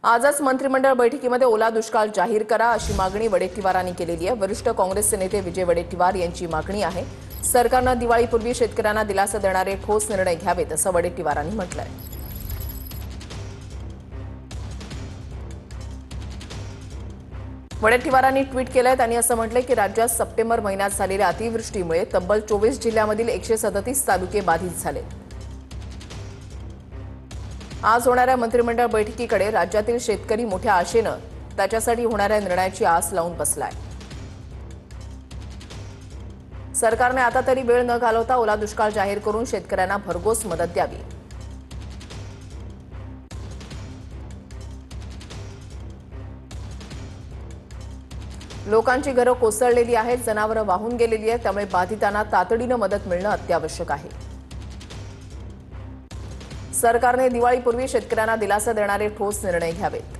आजच मंत्रिमंडळ बैठकीमध्ये ओला दुष्काळ जाहीर करा अशी मागणी वडेट्टीवारांनी केलेली आहे। वरिष्ठ काँग्रेसचे नेते विजय वडेट्टीवार यांची मागणी आहे। सरकारने दिवाळीपूर्वी शेतकऱ्यांना दिलासा देणारे ठोस निर्णय घ्यावेत असं वडेट्टीवारांनी म्हटलंय। वडेट्टीवारांनी ट्विट केलंय। त्यांनी असं म्हटलंय की राज्यात सप्टेंबर महिन्यात झालेल्या अतिवृष्टीमुळे तब्बल 24 जिल्ह्यांमधील 137 तालुके बाधित झाले। आज होणाऱ्या मंत्रिमंडळ बैठकीकडे राज्यातील शेतकरी मोठ्या आशेनं त्याच्यासाठी होणाऱ्या निर्णयाची आस लावून बसलाय। सरकारने आता तरी वेळ न घालवता ओला दुष्काळ जाहीर करून शेतकऱ्यांना भरघोस मदत द्यावी। लोकांची घरं कोसळलेली आहेत, जनावरं वाहून गेलेली आहेत, त्यामुळे बाधितांना तातडीनं मदत मिळणं अत्यावश्यक आहे। सरकारने दिवाळीपूर्वी शेतकऱ्यांना दिलासा देणारे ठोस निर्णय घ्यावेत।